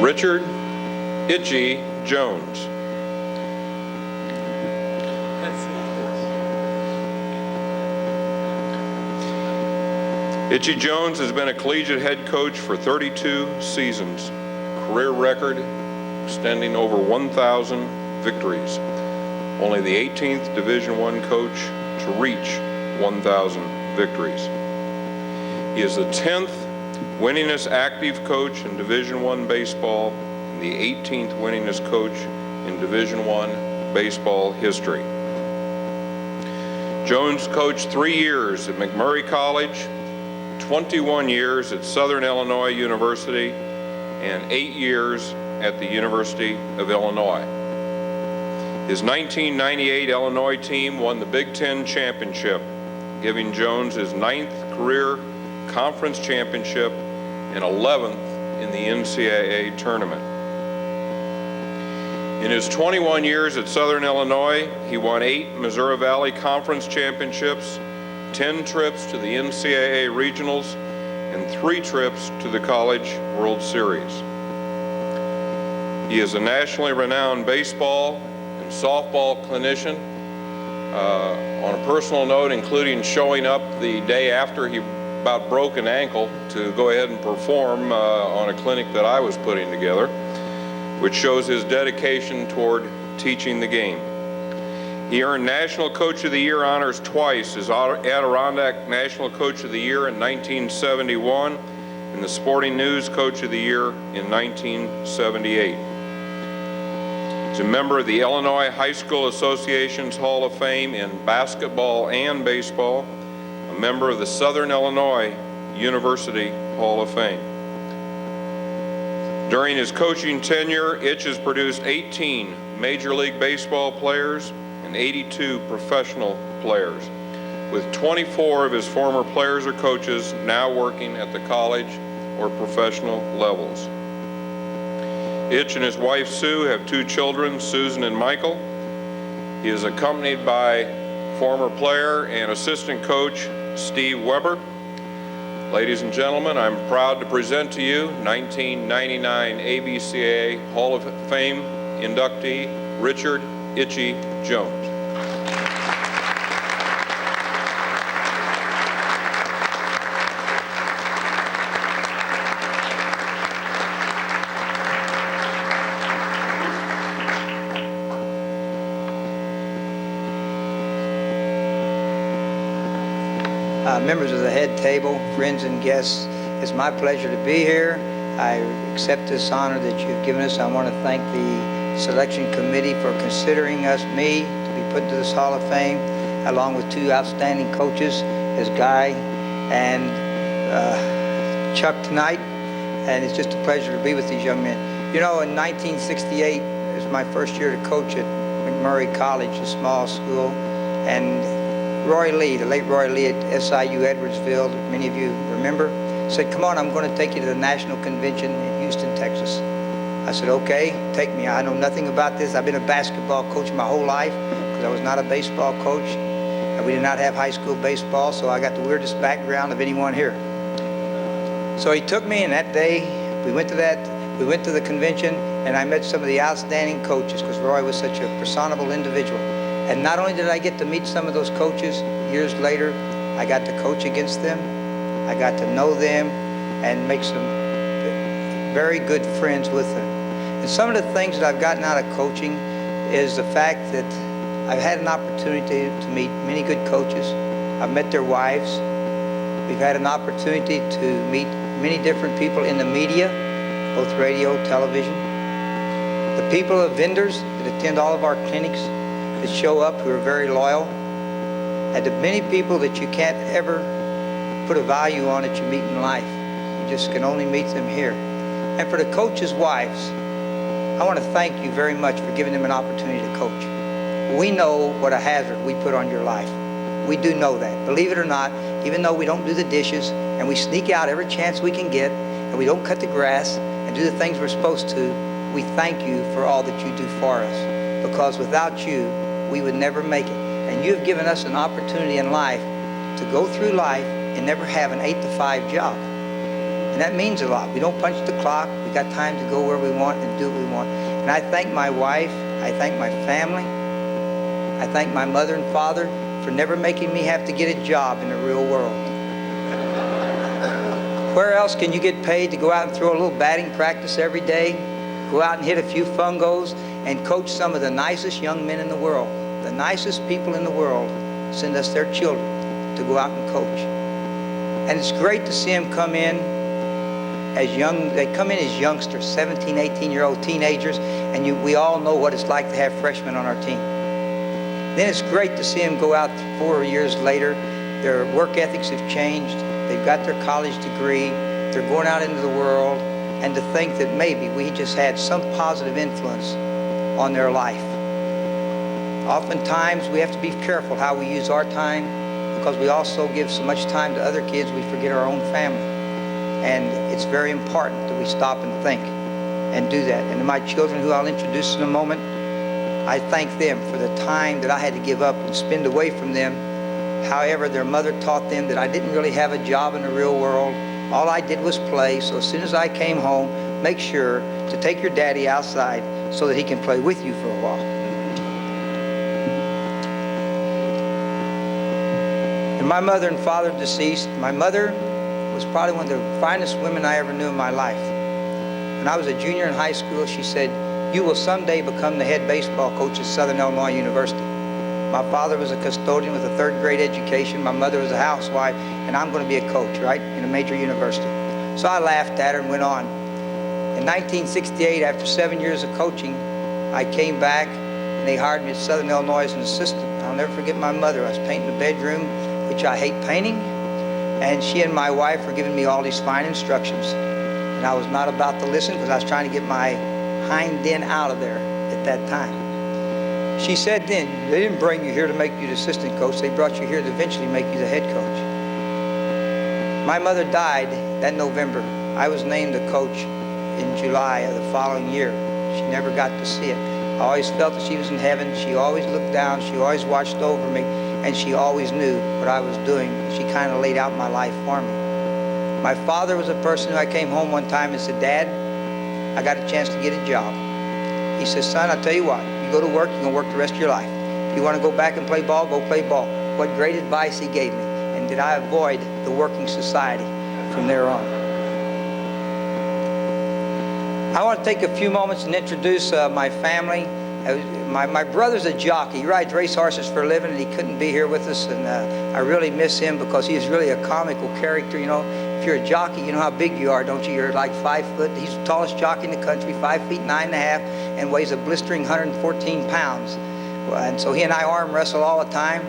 Richard Itchy Jones. Itchy Jones has been a collegiate head coach for 32 seasons, career record extending over 1,000 victories. Only the 18th Division I coach to reach 1,000 victories. He is the 10th winningest active coach in Division I baseball and the 18th winningest coach in Division I baseball history. Jones coached 3 years at McMurray College, 21 years at Southern Illinois University, and 8 years at the University of Illinois. His 1998 Illinois team won the Big Ten championship, giving Jones his 9th career conference championship and 11th in the NCAA tournament. In his 21 years at Southern Illinois, he won 8 Missouri Valley Conference championships, 10 trips to the NCAA regionals, and 3 trips to the College World Series. He is a nationally renowned baseball and softball clinician. On a personal note, including showing up the day after he about broke an ankle to go ahead and perform on a clinic that I was putting together, which shows his dedication toward teaching the game. He earned National Coach of the Year honors twice, as Adirondack National Coach of the Year in 1971 and the Sporting News Coach of the Year in 1978. He's a member of the Illinois High School Association's Hall of Fame in basketball and baseball, a member of the Southern Illinois University Hall of Fame. During his coaching tenure, Itch has produced 18 Major League Baseball players and 82 professional players, with 24 of his former players or coaches now working at the college or professional levels. Itch and his wife Sue have 2 children, Susan and Michael. He is accompanied by former player and assistant coach Steve Weber. Ladies and gentlemen, I'm proud to present to you 1999 ABCA Hall of Fame inductee Richard Itchy Jones. Members of the head table, friends and guests, it's my pleasure to be here. I accept this honor that you've given us. I want to thank the selection committee for considering me to be put into this Hall of Fame, along with 2 outstanding coaches, as Guy and Chuck tonight. And it's just a pleasure to be with these young men. You know, in 1968, it was my first year to coach at McMurray College, a small school, and Roy Lee, the late Roy Lee at SIU Edwardsville, that many of you remember, said, "Come on, I'm going to take you to the National Convention in Houston, Texas." I said, "Okay, take me. I know nothing about this. I've been a basketball coach my whole life because I was not a baseball coach. And we did not have high school baseball, so I got the weirdest background of anyone here." So he took me, and that day we went to the convention, and I met some of the outstanding coaches because Roy was such a personable individual. And not only did I get to meet some of those coaches, years later, I got to coach against them. I got to know them and make some very good friends with them. And some of the things that I've gotten out of coaching is the fact that I've had an opportunity to meet many good coaches. I've met their wives. We've had an opportunity to meet many different people in the media, both radio, television. The people, of vendors that attend all of our clinics, that show up, who are very loyal, and the many people that you can't ever put a value on that you meet in life. You just can only meet them here. And for the coaches' wives, I want to thank you very much for giving them an opportunity to coach. We know what a hazard we put on your life. We do know that. Believe it or not, even though we don't do the dishes and we sneak out every chance we can get and we don't cut the grass and do the things we're supposed to, we thank you for all that you do for us. Because without you, we would never make it. And you have given us an opportunity in life to go through life and never have an 8-to-5 job. And that means a lot. We don't punch the clock. We got time to go where we want and do what we want. And I thank my wife. I thank my family. I thank my mother and father for never making me have to get a job in the real world. Where else can you get paid to go out and throw a little batting practice every day, go out and hit a few fungos, and coach some of the nicest young men in the world? The nicest people in the world send us their children to go out and coach. And it's great to see them come in as youngsters, 17, 18-year-old teenagers, and we all know what it's like to have freshmen on our team. Then it's great to see them go out 4 years later. Their work ethics have changed. They've got their college degree. They're going out into the world. And to think that maybe we just had some positive influence on their life. Oftentimes, we have to be careful how we use our time, because we also give so much time to other kids, we forget our own family. And it's very important that we stop and think and do that. And to my children, who I'll introduce in a moment, I thank them for the time that I had to give up and spend away from them. However, their mother taught them that I didn't really have a job in the real world. All I did was play. So as soon as I came home, make sure to take your daddy outside so that he can play with you for a while. And my mother and father deceased. My mother was probably one of the finest women I ever knew in my life. When I was a junior in high school, she said, "You will someday become the head baseball coach at Southern Illinois University." My father was a custodian with a third-grade education. My mother was a housewife, and I'm going to be a coach, right, in a major university. So I laughed at her and went on. In 1968, after 7 years of coaching, I came back, and they hired me at Southern Illinois as an assistant. I'll never forget my mother. I was painting the bedroom, which I hate painting, and she and my wife were giving me all these fine instructions. And I was not about to listen, because I was trying to get my hind end out of there at that time. She said then, "They didn't bring you here to make you the assistant coach. They brought you here to eventually make you the head coach." My mother died that November. I was named the coach in July of the following year. She never got to see it. I always felt that she was in heaven. She always looked down. She always watched over me. And she always knew what I was doing. She kind of laid out my life for me. My father was a person who I came home one time and said, "Dad, I got a chance to get a job." He says, "Son, I'll tell you what. You go to work, you're going to work the rest of your life. If you want to go back and play ball, go play ball." What great advice he gave me. And did I avoid the working society from there on. I want to take a few moments and introduce my family. My brother's a jockey. He rides race horses for a living, and he couldn't be here with us. And I really miss him, because he is really a comical character. You know, if you're a jockey, you know how big you are, don't you? You're like 5 foot. He's the tallest jockey in the country, 5 feet 9.5, and weighs a blistering 114 pounds. And so he and I arm wrestle all the time.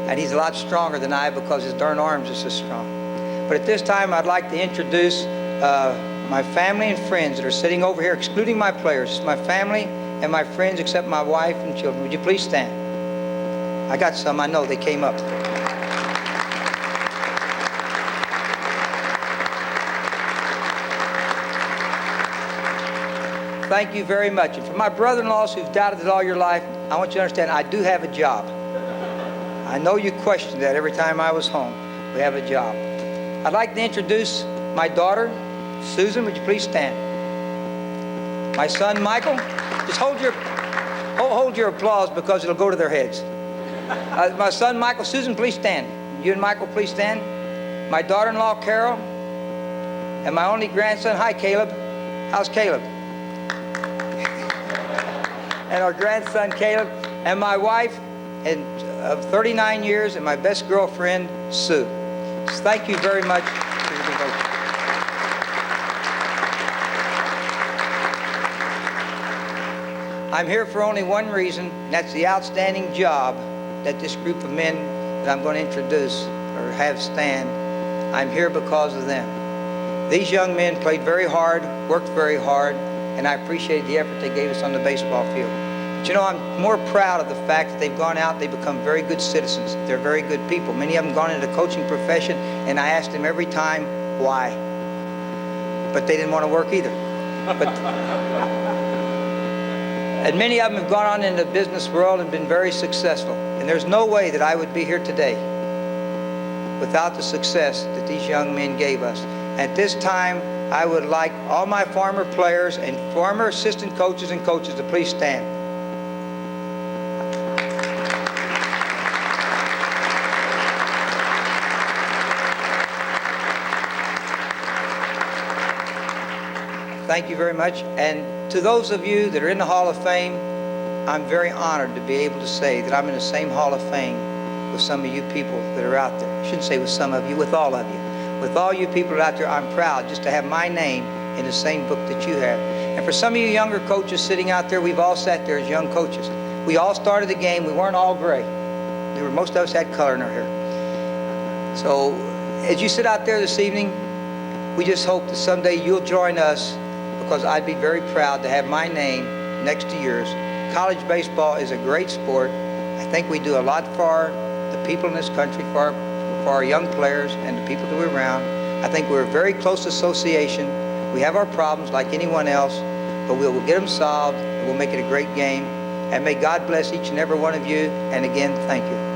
And he's a lot stronger than I, because his darn arms are so strong. But at this time, I'd like to introduce my family and friends that are sitting over here, excluding my players. It's my family and my friends, except my wife and children. Would you please stand? I got some, I know, they came up. Thank you very much. And for my brother-in-laws who've doubted it all your life, I want you to understand, I do have a job. I know you questioned that every time I was home. We have a job. I'd like to introduce my daughter, Susan. Would you please stand? My son, Michael. Just hold your applause, because it'll go to their heads. My son, Michael. Susan, please stand. You and Michael, please stand. My daughter-in-law, Carol. And my only grandson. Hi, Caleb. How's Caleb? And our grandson, Caleb. And my wife of 39 years, and my best girlfriend, Sue. So thank you very much for your devotion. I'm here for only one reason, and that's the outstanding job that this group of men that I'm going to introduce or have stand. I'm here because of them. These young men played very hard, worked very hard, and I appreciate the effort they gave us on the baseball field. But you know, I'm more proud of the fact that they've gone out, they've become very good citizens. They're very good people. Many of them gone into the coaching profession, and I asked them every time, why? But they didn't want to work either. And many of them have gone on into the business world and been very successful. And there's no way that I would be here today without the success that these young men gave us. At this time, I would like all my former players and former assistant coaches and coaches to please stand. Thank you very much. And to those of you that are in the Hall of Fame, I'm very honored to be able to say that I'm in the same Hall of Fame with some of you people that are out there. I shouldn't say with some of you, with all of you. With all you people out there, I'm proud just to have my name in the same book that you have. And for some of you younger coaches sitting out there, we've all sat there as young coaches. We all started the game. We weren't all gray. Most of us had color in our hair. So as you sit out there this evening, we just hope that someday you'll join us, because I'd be very proud to have my name next to yours. College baseball is a great sport. I think we do a lot for the people in this country, for our young players and the people that we're around. I think we're a very close association. We have our problems like anyone else, but we'll get them solved and we'll make it a great game. And may God bless each and every one of you. And again, thank you.